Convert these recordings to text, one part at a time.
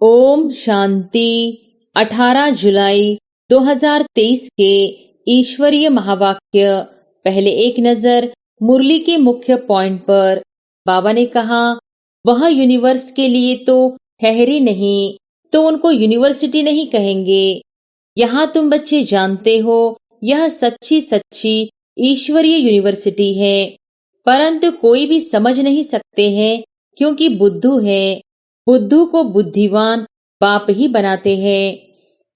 ओम शांति। 18 जुलाई 2023 के ईश्वरीय महावाक्य। पहले एक नजर मुरली के मुख्य पॉइंट पर। बाबा ने कहा, वह यूनिवर्स के लिए तो ठहरी नहीं, तो उनको यूनिवर्सिटी नहीं कहेंगे। यहाँ तुम बच्चे जानते हो, यह सच्ची सच्ची ईश्वरीय यूनिवर्सिटी है, परंतु कोई भी समझ नहीं सकते हैं क्योंकि बुद्धू है। बुद्धू को बुद्धिवान बाप ही बनाते हैं।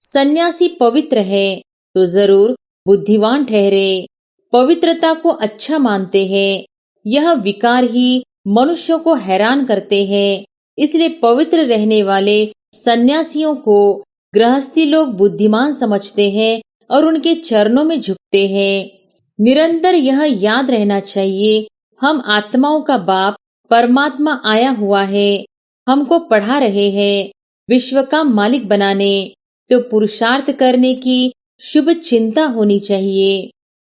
सन्यासी पवित्र है तो जरूर बुद्धिवान ठहरे। पवित्रता को अच्छा मानते हैं। यह विकार ही मनुष्यों को हैरान करते हैं। इसलिए पवित्र रहने वाले सन्यासियों को गृहस्थी लोग बुद्धिमान समझते हैं और उनके चरणों में झुकते हैं। निरंतर यह याद रहना चाहिए, हम आत्माओं का बाप परमात्मा आया हुआ है, हमको पढ़ा रहे हैं विश्व का मालिक बनाने। तो पुरुषार्थ करने की शुभ चिंता होनी चाहिए।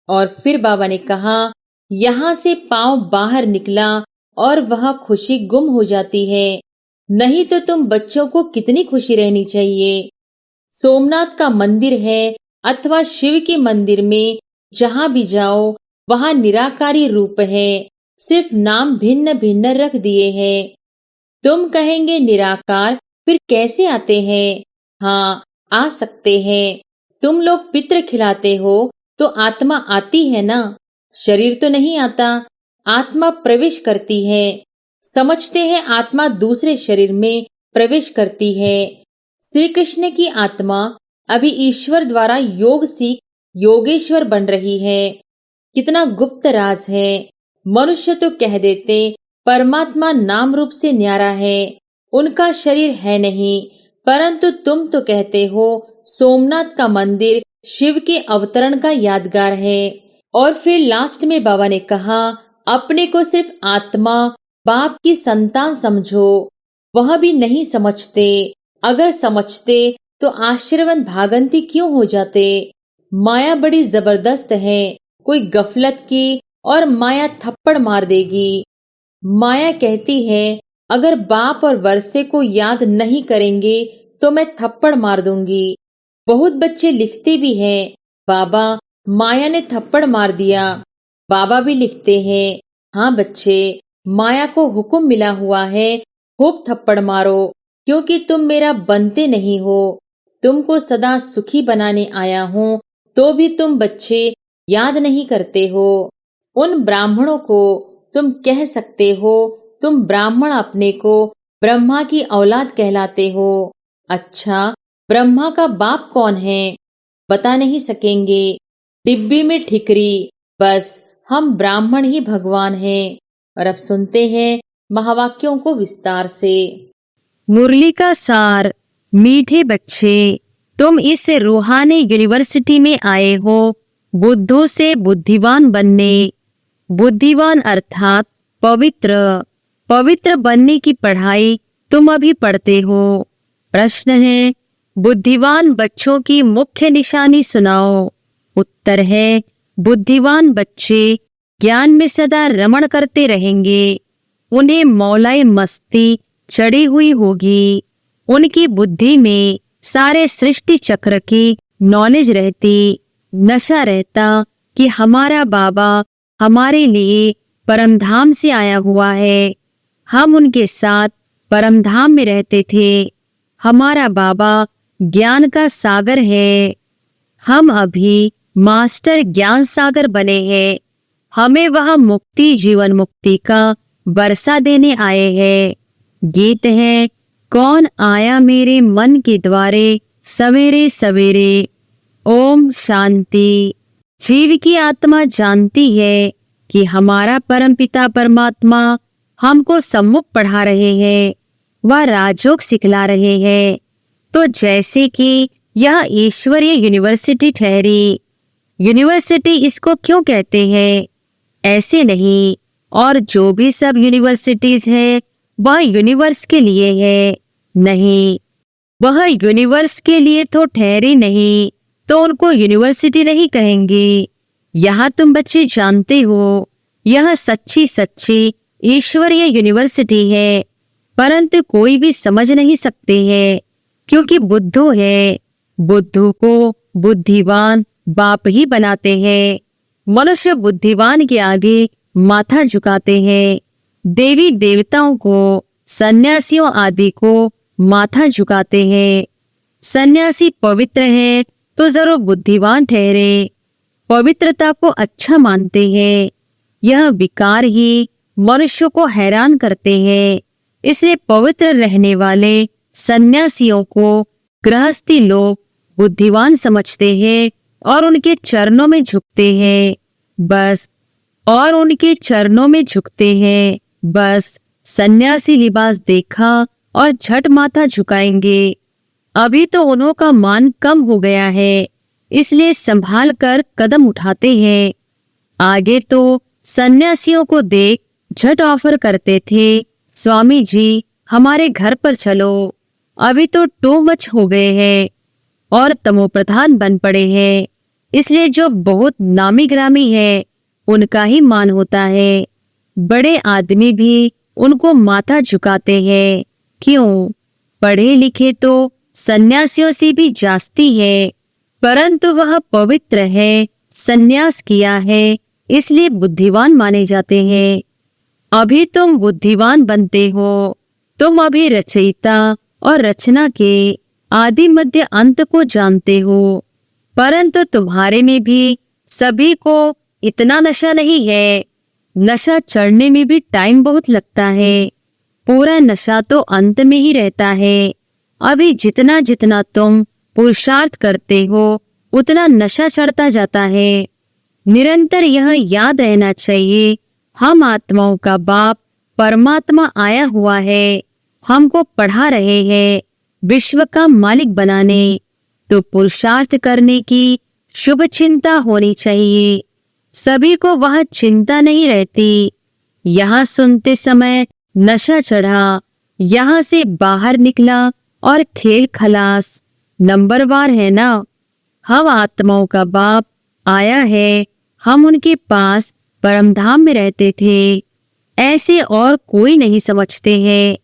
और फिर बाबा ने कहा, यहाँ से पांव बाहर निकला और वह खुशी गुम हो जाती है। नहीं तो तुम बच्चों को कितनी खुशी रहनी चाहिए। सोमनाथ का मंदिर है अथवा शिव के मंदिर में जहाँ भी जाओ वहाँ निराकारी रूप है, सिर्फ नाम भिन्न भिन्न रख दिए हैं। तुम कहेंगे निराकार फिर कैसे आते हैं? हाँ, आ सकते हैं। तुम लोग पितृ खिलाते हो तो आत्मा आती है ना, शरीर तो नहीं आता। आत्मा प्रवेश करती है। समझते हैं आत्मा दूसरे शरीर में प्रवेश करती है। श्री कृष्ण की आत्मा अभी ईश्वर द्वारा योग सीख योगेश्वर बन रही है। कितना गुप्त राज है। मनुष्य तो कह देते परमात्मा नाम रूप से न्यारा है, उनका शरीर है नहीं, परंतु तुम तो कहते हो सोमनाथ का मंदिर शिव के अवतरण का यादगार है। और फिर लास्ट में बाबा ने कहा, अपने को सिर्फ आत्मा बाप की संतान समझो। वह भी नहीं समझते। अगर समझते तो आश्चर्यवंत भागंती क्यों हो जाते। माया बड़ी जबरदस्त है। कोई गफलत की और माया थप्पड़ मार देगी। माया कहती है, अगर बाप और वर्षे को याद नहीं करेंगे तो मैं थप्पड़ मार दूंगी। बहुत बच्चे लिखते भी हैं, बाबा माया ने थप्पड़ मार दिया। बाबा भी लिखते हैं, हाँ बच्चे, माया को हुक्म मिला हुआ है, खूब थप्पड़ मारो, क्योंकि तुम मेरा बनते नहीं हो। तुमको सदा सुखी बनाने आया हूँ, तो भी तुम बच्चे याद नहीं करते हो। उन ब्राह्मणों को तुम कह सकते हो, तुम ब्राह्मण अपने को ब्रह्मा की औलाद कहलाते हो। अच्छा, ब्रह्मा का बाप कौन है? बता नहीं सकेंगे। डिब्बी में ठिकरी, बस हम ब्राह्मण ही भगवान हैं। और अब सुनते हैं महावाक्यों को विस्तार से। मुरली का सार। मीठे बच्चे, तुम इस रूहानी यूनिवर्सिटी में आए हो बुद्धों से बुद्धिवान बनने। बुद्धिवान अर्थात पवित्र। पवित्र बनने की पढ़ाई तुम अभी पढ़ते हो। प्रश्न है, बुद्धिवान बच्चों की मुख्य निशानी सुनाओ। उत्तर है, बुद्धिवान बच्चे ज्ञान में सदा रमण करते रहेंगे। उन्हें मौलाए मस्ती चढ़ी हुई होगी। उनकी बुद्धि में सारे सृष्टि चक्र की नॉलेज रहती। नशा रहता कि हमारा बाबा हमारे लिए परमधाम से आया हुआ है। हम उनके साथ परमधाम में रहते थे। हमारा बाबा ज्ञान का सागर है। हम अभी मास्टर ज्ञान सागर बने हैं। हमें वह मुक्ति जीवन मुक्ति का बरसा देने आए हैं। गीत है, कौन आया मेरे मन के द्वारे सवेरे सवेरे। ओम शांति। जीव की आत्मा जानती है कि हमारा परमपिता परमात्मा हमको सम्मुख पढ़ा रहे हैं, वह राजयोग सिखला रहे हैं। तो जैसे कि यह ईश्वरीय यूनिवर्सिटी ठहरी। यूनिवर्सिटी इसको क्यों कहते हैं? ऐसे नहीं, और जो भी सब यूनिवर्सिटीज है वह यूनिवर्स के लिए है नहीं। वह यूनिवर्स के लिए तो ठहरी नहीं, तो उनको यूनिवर्सिटी नहीं कहेंगे। यहाँ तुम बच्चे जानते हो, यह सच्ची सच्ची ईश्वरीय यूनिवर्सिटी है, परंतु कोई भी समझ नहीं सकते हैं, क्योंकि बुद्धू है। बुद्धू को बुद्धिवान बाप ही बनाते हैं। मनुष्य बुद्धिवान के आगे माथा झुकाते हैं। देवी देवताओं को, सन्यासियों आदि को माथा झुकाते हैं। सन्यासी पवित्र है तो जरूर बुद्धिवान ठहरे, पवित्रता को अच्छा मानते हैं। यह विकार ही मनुष्य को हैरान करते हैं। इसलिए पवित्र रहने वाले सन्यासियों को गृहस्थी लोग बुद्धिवान समझते हैं और उनके चरणों में झुकते हैं बस। सन्यासी लिबास देखा और झट माथा झुकाएंगे। अभी तो उन्हों का मान कम हो गया है, इसलिए संभाल कर कदम उठाते हैं। आगे तो सन्यासियों को देख झट ऑफर करते थे, स्वामी जी हमारे घर पर चलो। अभी तो टू मच हो गए हैं और तमोप्रधान बन पड़े हैं, इसलिए जो बहुत नामी ग्रामी है उनका ही मान होता है। बड़े आदमी भी उनको माथा झुकाते हैं। क्यों? पढ़े लिखे तो सन्यासियों से भी जास्ती है, परंतु वह पवित्र है, सन्यास किया है, इसलिए बुद्धिवान माने जाते हैं। अभी तुम बुद्धिवान बनते हो, तुम अभी रचयिता और रचना के आदि मध्य अंत को जानते हो, परंतु तुम्हारे में भी सभी को इतना नशा नहीं है। नशा चढ़ने में भी टाइम बहुत लगता है, पूरा नशा तो अंत में ही रहता है। अभी जितना जितना तुम पुरुषार्थ करते हो उतना नशा चढ़ता जाता है। निरंतर यह याद रहना चाहिए, हम आत्माओं का बाप परमात्मा आया हुआ है, हमको पढ़ा रहे हैं विश्व का मालिक बनाने। तो पुरुषार्थ करने की शुभ चिंता होनी चाहिए। सभी को वह चिंता नहीं रहती। यहाँ सुनते समय नशा चढ़ा, यहाँ से बाहर निकला और खेल खलास। नंबरवार है ना। हम आत्माओं का बाप आया है, हम उनके पास परमधाम में रहते थे, ऐसे और कोई नहीं समझते हैं।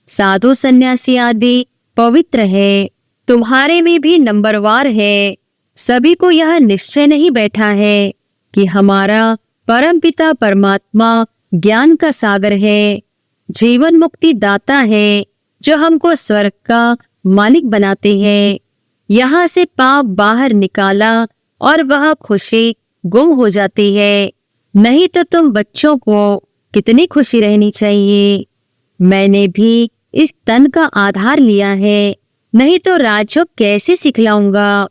साधु सन्यासी आदि पवित्र है, तुम्हारे में भी नंबरवार है। सभी को यह निश्चय नहीं बैठा है कि हमारा परमपिता परमात्मा ज्ञान का सागर है, जीवन मुक्ति दाता है, जो हमको स्वर्ग का मालिक बनाते हैं। यहाँ से पाप बाहर निकाला और वह खुशी गुम हो जाती है। नहीं तो तुम बच्चों को कितनी खुशी रहनी चाहिए। मैंने भी इस तन का आधार लिया है, नहीं तो राजयोग कैसे सिखलाऊंगा।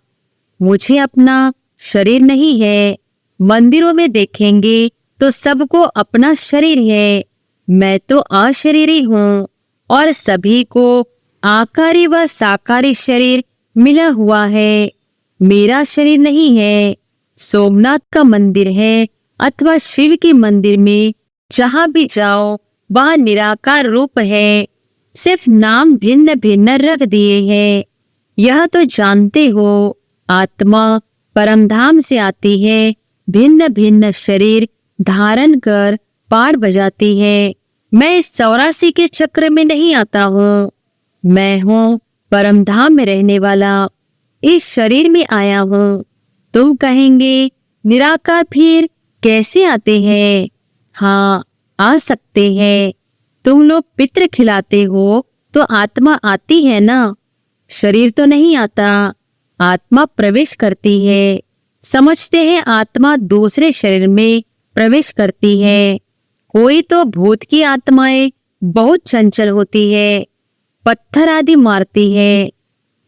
मुझे अपना शरीर नहीं है। मंदिरों में देखेंगे तो सबको अपना शरीर है, मैं तो अशरीरी हूँ और सभी को आकारी व साकारी शरीर मिला हुआ है। मेरा शरीर नहीं है। सोमनाथ का मंदिर है अथवा शिव के मंदिर में जहाँ भी जाओ वहाँ निराकार रूप है, सिर्फ नाम भिन्न भिन्न रख दिए हैं। यह तो जानते हो, आत्मा परमधाम से आती है, भिन्न भिन्न शरीर धारण कर पाठ बजाती है। मैं इस 84 के चक्र में नहीं आता हूँ। मैं हूँ परमधाम में रहने वाला, इस शरीर में आया हूँ। तुम कहेंगे निराकार फिर कैसे आते हैं? हाँ, आ सकते हैं। तुम लोग पितृ खिलाते हो तो आत्मा आती है ना, शरीर तो नहीं आता। आत्मा प्रवेश करती है। समझते हैं आत्मा दूसरे शरीर में प्रवेश करती है। कोई तो भूत की आत्माएं बहुत चंचल होती है, पत्थर आदि मारती है।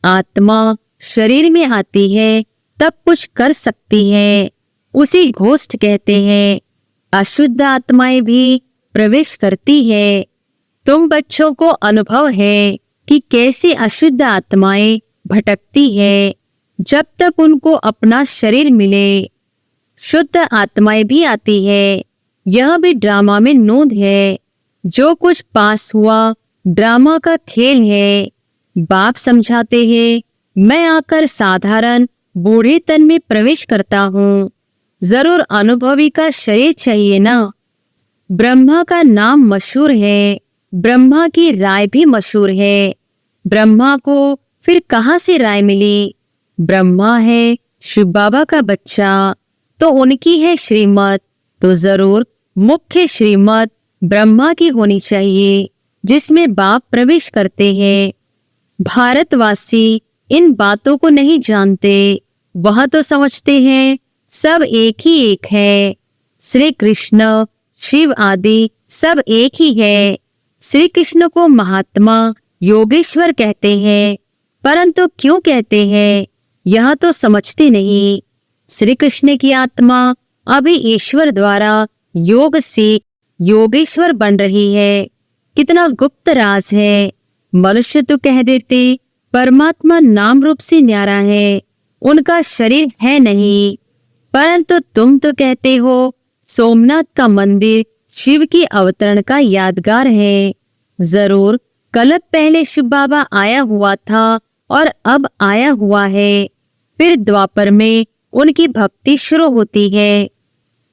आत्मा शरीर में आती है तब कुछ कर सकती है, उसी घोष्ठ कहते हैं। अशुद्ध आत्माएं भी प्रवेश करती है। तुम बच्चों को अनुभव है कि कैसे अशुद्ध आत्माएं भटकती है, जब तक उनको अपना शरीर मिले। शुद्ध आत्माएं भी आती है। यह भी ड्रामा में नोंद है। जो कुछ पास हुआ ड्रामा का खेल है। बाप समझाते हैं, मैं आकर साधारण बूढ़े तन में प्रवेश करता हूँ। जरूर अनुभवी का शरीर चाहिए ना। ब्रह्मा का नाम मशहूर है, ब्रह्मा की राय भी मशहूर है। ब्रह्मा को फिर कहाँ से राय मिली? ब्रह्मा है शिव बाबा का बच्चा, तो उनकी है श्रीमत, तो जरूर मुख्य श्रीमत ब्रह्मा की होनी चाहिए, जिसमें बाप प्रवेश करते हैं। भारतवासी इन बातों को नहीं जानते। वह तो समझते हैं सब एक ही एक है। श्री कृष्ण, शिव आदि सब एक ही है। श्री कृष्ण को महात्मा, योगेश्वर कहते हैं, परंतु क्यों कहते हैं यह तो समझते नहीं। श्री कृष्ण की आत्मा अभी ईश्वर द्वारा योग से योगेश्वर बन रही है। कितना गुप्त राज है। मनुष्य तो कह देते परमात्मा नाम रूप से न्यारा है, उनका शरीर है नहीं, परंतु तुम तो कहते हो सोमनाथ का मंदिर शिव की अवतरण का यादगार है। जरूर कल्प पहले शिव बाबा आया हुआ था और अब आया हुआ है। फिर द्वापर में उनकी भक्ति शुरू होती है।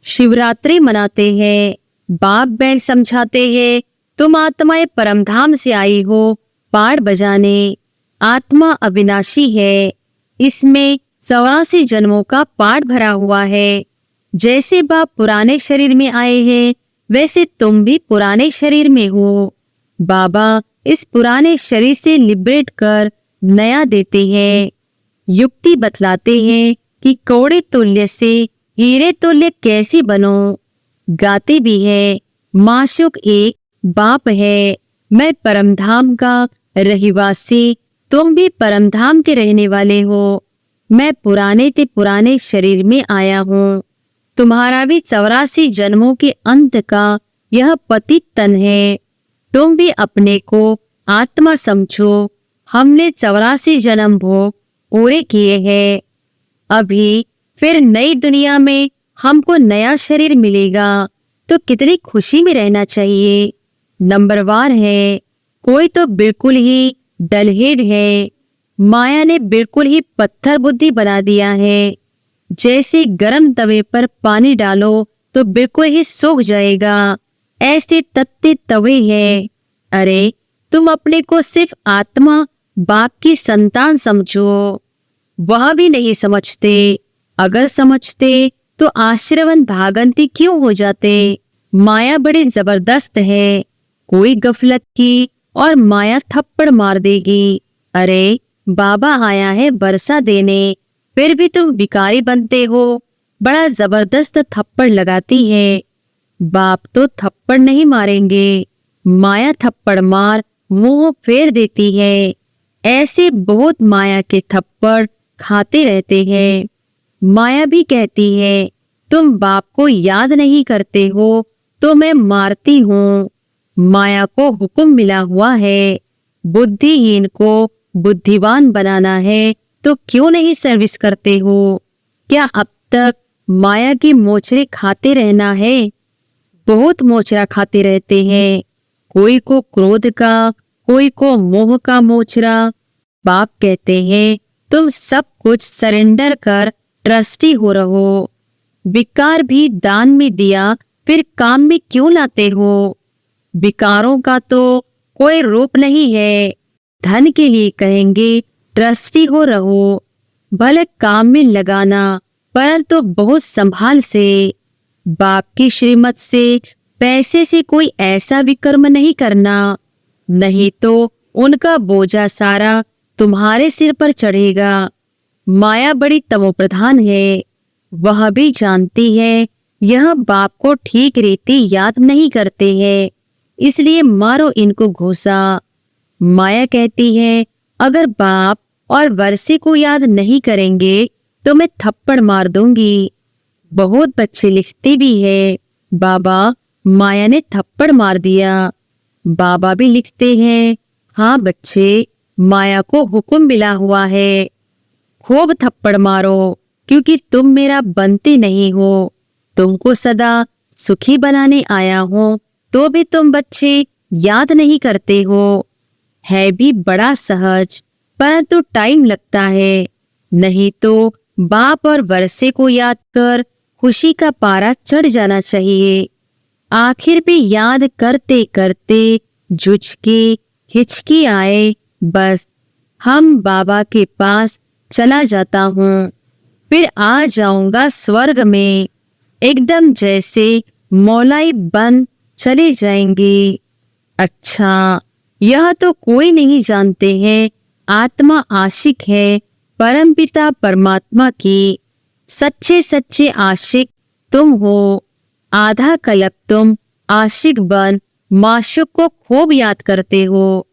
शिवरात्रि मनाते हैं, बाप बैल समझाते हैं तुम आत्माएं परमधाम से आई हो पाड़ बजाने। आत्मा अविनाशी है, इसमें 84 जन्मों का पाठ भरा हुआ है। जैसे बाप पुराने शरीर में आए हैं, वैसे तुम भी पुराने शरीर में हो। बाबा इस पुराने शरीर से लिबरेट कर नया देते हैं। युक्ति बतलाते हैं कि कौड़े तुल्य से हीरे तुल्य कैसे बनो। गाते भी है माशुक एक बाप है, मैं परमधाम का रहिवासी, तुम भी परमधाम के रहने वाले हो। मैं पुराने ते पुराने शरीर में आया हूँ। तुम्हारा भी 84 जन्मों के अंत का यह पतित तन है। तुम भी अपने को आत्मा समझो। हमने 84 जन्म भोग पूरे किए हैं। अभी फिर नई दुनिया में हमको नया शरीर मिलेगा, तो कितनी खुशी में रहना चाहिए। नंबरवार है, कोई तो बिल्कुल ही डलहेड है। माया ने बिल्कुल ही पत्थर बुद्धि बना दिया है। जैसे गर्म तवे पर पानी डालो तो बिल्कुल ही सूख जाएगा, ऐसे तत्ते तवे हैं। अरे तुम अपने को सिर्फ आत्मा बाप की संतान समझो। वह भी नहीं समझते। अगर समझते तो आश्रवन भागंती क्यों हो जाते। माया बड़ी जबरदस्त है। कोई गफलत की और माया थप्पड़ मार देगी। अरे बाबा आया है बरसा देने, फिर भी तुम भिखारी बनते हो। बड़ा जबरदस्त थप्पड़ लगाती है। बाप तो थप्पड़ नहीं मारेंगे, माया थप्पड़ मार मुंह फेर देती है। ऐसे बहुत माया के थप्पड़ खाते रहते हैं। माया भी कहती है तुम बाप को याद नहीं करते हो तो मैं मारती हूँ। माया को हुक्म मिला हुआ है, बुद्धिहीन को बुद्धिवान बनाना है, तो क्यों नहीं सर्विस करते हो। क्या अब तक माया की मोचरे खाते रहना है? बहुत मोचरा खाते रहते हैं। कोई को क्रोध का, कोई को मोह का मोचरा। बाप कहते हैं तुम सब कुछ सरेंडर कर ट्रस्टी हो रहो। विकार भी दान में दिया, फिर काम में क्यों लाते हो। विकारों का तो कोई रूप नहीं है। धन के लिए कहेंगे ट्रस्टी हो रहो, भले काम में लगाना, परंतु बहुत संभाल से। बाप की श्रीमत से पैसे से कोई ऐसा विकर्म नहीं करना, नहीं तो उनका बोझा सारा तुम्हारे सिर पर चढ़ेगा। माया बड़ी तमोप्रधान है। वह भी जानती है यह बाप को ठीक रीति याद नहीं करते हैं, इसलिए मारो इनको घूसा। माया कहती है अगर बाप और वर्षे को याद नहीं करेंगे तो मैं थप्पड़ मार दूंगी। बहुत बच्चे लिखते भी है बाबा माया ने थप्पड़ मार दिया। बाबा भी लिखते हैं हाँ बच्चे, माया को हुक्म मिला हुआ है, खूब थप्पड़ मारो, क्योंकि तुम मेरा बनते नहीं हो। तुमको सदा सुखी बनाने आया हूँ, तो भी तुम बच्चे याद नहीं करते हो। है भी बड़ा सहज, परंतु टाइम लगता है। नहीं तो बाप और वर्षे को याद कर खुशी का पारा चढ़ जाना चाहिए। आखिर भी याद करते करते झुचकी हिचकी आए, बस हम बाबा के पास चला जाता हूँ, फिर आ जाऊंगा स्वर्ग में, एकदम जैसे मौलाई बन चले जाएंगे। अच्छा, यह तो कोई नहीं जानते हैं, आत्मा आशिक है परमपिता परमात्मा की। सच्चे सच्चे आशिक तुम हो। आधा कल्प तुम आशिक बन माशूक को खूब याद करते हो,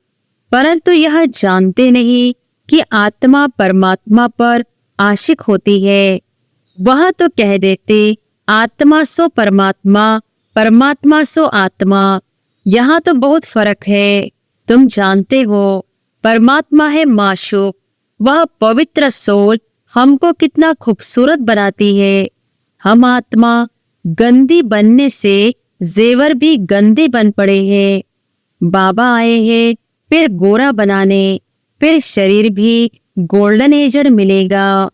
परंतु यह जानते नहीं कि आत्मा परमात्मा पर आशिक होती है। वह तो कह देते आत्मा सो परमात्मा, परमात्मा सो आत्मा। यहाँ तो बहुत फर्क है। तुम जानते हो परमात्मा है माशूक, वह पवित्र सोल हमको कितना खूबसूरत बनाती है। हम आत्मा गंदी बनने से जेवर भी गंदे बन पड़े हैं। बाबा आए हैं फिर गोरा बनाने, फिर शरीर भी गोल्डन एजर मिलेगा।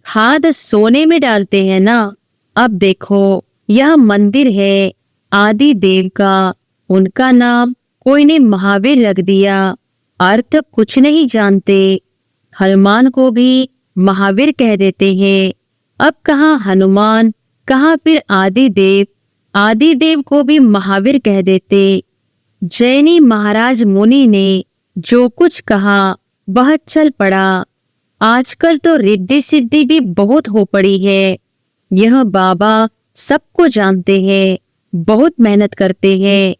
खाद सोने में डालते हैं ना। अब देखो यह मंदिर है आदि देव का, उनका नाम कोई ने महावीर रख दिया, अर्थ कुछ नहीं जानते। हनुमान को भी महावीर कह देते हैं। अब कहाँ हनुमान, कहाँ फिर आदि देव को भी महावीर कह देते। जैनी महाराज मुनि ने जो कुछ कहा वह चल पड़ा। आजकल तो रिद्धि सिद्धि भी बहुत हो पड़ी है। यह बाबा सबको जानते हैं, बहुत मेहनत करते हैं,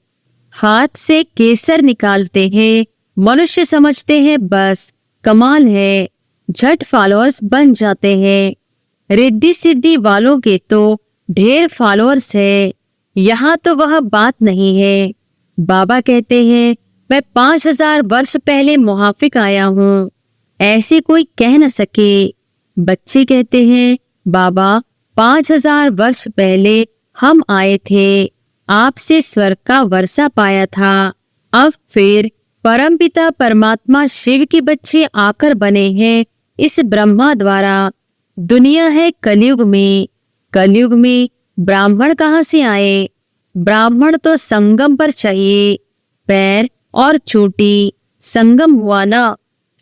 हाथ से केसर निकालते हैं, मनुष्य समझते हैं बस कमाल है, झट फॉलोअर्स बन जाते हैं। रिद्धि सिद्धि वालों के तो ढेर फॉलोअर्स है, यहाँ तो वह बात नहीं है। बाबा कहते हैं मैं 5000 वर्ष पहले मुहाफिक आया हूँ, ऐसे कोई कह न सके। बच्चे कहते हैं बाबा 5000 वर्ष पहले हम आए थे, आपसे स्वर्ग का वर्षा पाया था। अब फिर परमपिता परमात्मा शिव के बच्चे आकर बने हैं इस ब्रह्मा द्वारा। दुनिया है कलयुग में, कलयुग में ब्राह्मण कहाँ से आए? ब्राह्मण तो संगम पर चाहिए, पैर और चोटी संगम हुआ ना।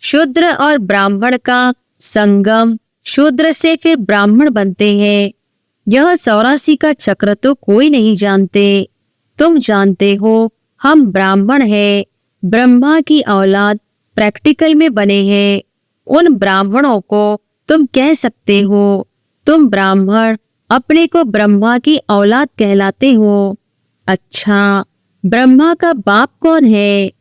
शूद्र और ब्राह्मण का संगम, शूद्र से फिर ब्राह्मण बनते हैं। यह 84 का चक्र तो कोई नहीं जानते। तुम जानते हो हम ब्राह्मण हैं, ब्रह्मा की औलाद प्रैक्टिकल में बने हैं। उन ब्राह्मणों को तुम कह सकते हो, तुम ब्राह्मण अपने को ब्रह्मा की औलाद कहलाते हो। अच्छा, ब्रह्मा का बाप कौन है?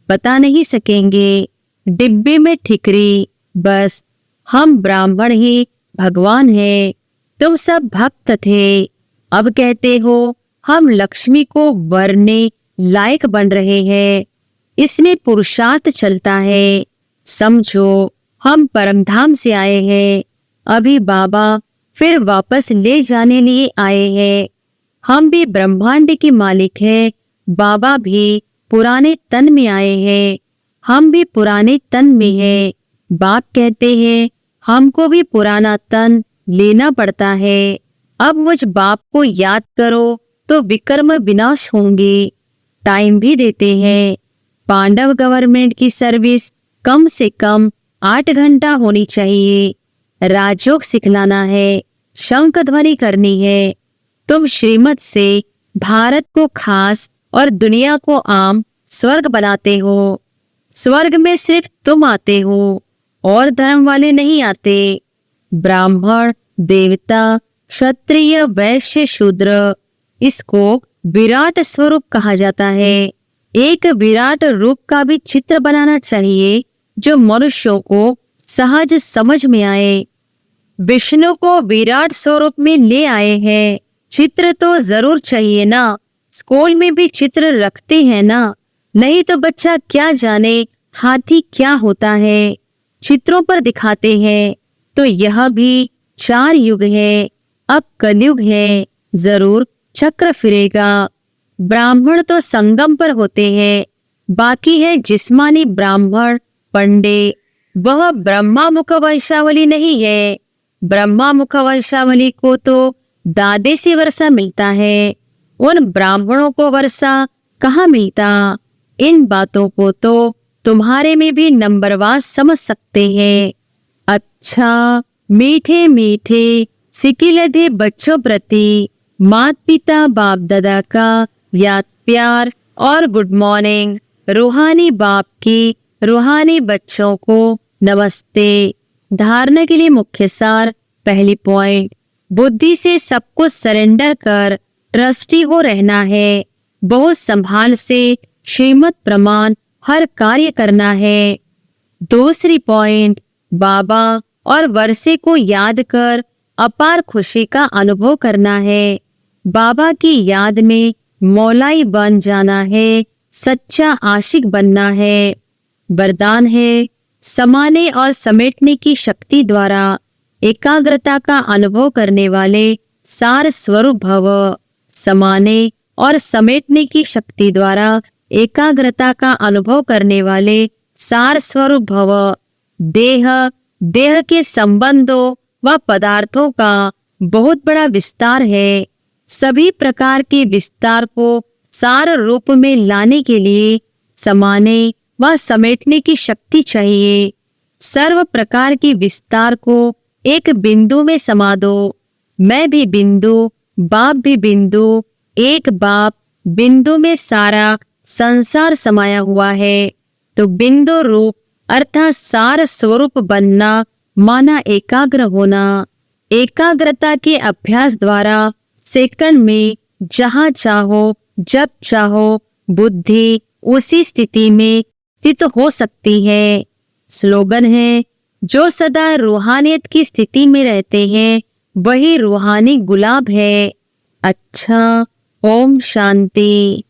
बता नहीं सकेंगे, डिब्बे में ठिकरी, बस हम ब्राह्मण ही भगवान हैं। तुम सब भक्त थे, अब कहते हो हम लक्ष्मी को वरने लायक बन रहे हैं, इसमें पुरुषार्थ चलता है। समझो हम परमधाम से आए हैं, अभी बाबा फिर वापस ले जाने लिए आए हैं। हम भी ब्रह्मांड के मालिक हैं, बाबा भी पुराने तन में आए हैं, हम भी पुराने तन में हैं। बाप कहते हैं हमको भी पुराना तन लेना पड़ता है। अब मुझ बाप को याद करो तो विकर्म विनाश होंगे। टाइम भी देते हैं, पांडव गवर्नमेंट की सर्विस कम से कम 8 घंटा होनी चाहिए। राजयोग सिखलाना है, शंख ध्वनि करनी है। तुम श्रीमत से भारत को खास और दुनिया को आम स्वर्ग बनाते हो। स्वर्ग में सिर्फ तुम आते हो और धर्म वाले नहीं आते। ब्राह्मण, देवता, क्षत्रिय, वैश्य, शूद्र, इसको विराट स्वरूप कहा जाता है। एक विराट रूप का भी चित्र बनाना चाहिए जो मनुष्यों को सहज समझ में आए। विष्णु को विराट स्वरूप में ले आए हैं, चित्र तो जरूर चाहिए ना। स्कूल में भी चित्र रखते हैं ना, नहीं तो बच्चा क्या जाने हाथी क्या होता है, चित्रों पर दिखाते हैं। तो यह भी 4 युग है, अब कलयुग है, जरूर चक्र फिरेगा। ब्राह्मण तो संगम पर होते हैं, बाकी है जिस्मानी ब्राह्मण पंडे, वह ब्रह्मा मुख वंशावली नहीं है। ब्रह्मा मुख वंशावली को तो दादे से वर्षा मिलता है, उन ब्राह्मणों को वर्षा कहाँ मिलता। इन बातों को तो तुम्हारे में भी नंबरवार समझ सकते हैं। अच्छा, मीठे मीठे सिकिलधे बच्चों प्रति माता पिता बाप दादा का याद प्यार और गुड मॉर्निंग। रूहानी बाप की रूहानी बच्चों को नमस्ते। धारणा के लिए मुख्य सार। पहली पॉइंट, बुद्धि से सब कुछ सरेंडर कर ट्रस्टी हो रहना है। बहुत संभाल से श्रीमत प्रमाण हर कार्य करना है। दूसरी पॉइंट, बाबा और वर्षे को याद कर अपार खुशी का अनुभव करना है। बाबा की याद में मौलाई बन जाना है, सच्चा आशिक बनना है। वरदान है, समाने और समेटने की शक्ति द्वारा एकाग्रता का अनुभव करने वाले सार स्वरूप भव। समाने और समेटने की शक्ति द्वारा एकाग्रता का अनुभव करने वाले सार स्वरूप भव। देह के संबंधों व पदार्थों का बहुत बड़ा विस्तार है। सभी प्रकार के विस्तार को सार रूप में लाने के लिए समाने व समेटने की शक्ति चाहिए। सर्व प्रकार के विस्तार को एक बिंदु में समा दो। मैं भी बिंदु, बाप भी बिंदु, एक बाप बिंदु में सारा संसार समाया हुआ है। तो बिंदु रूप अर्थात सार स्वरूप बनना माना एकाग्र होना। एकाग्रता के अभ्यास द्वारा सेकंड में जहाँ चाहो जब चाहो बुद्धि उसी स्थिति में स्थित हो सकती है। स्लोगन है, जो सदा रूहानियत की स्थिति में रहते हैं वही रूहानी गुलाब है। अच्छा, ओम शांति।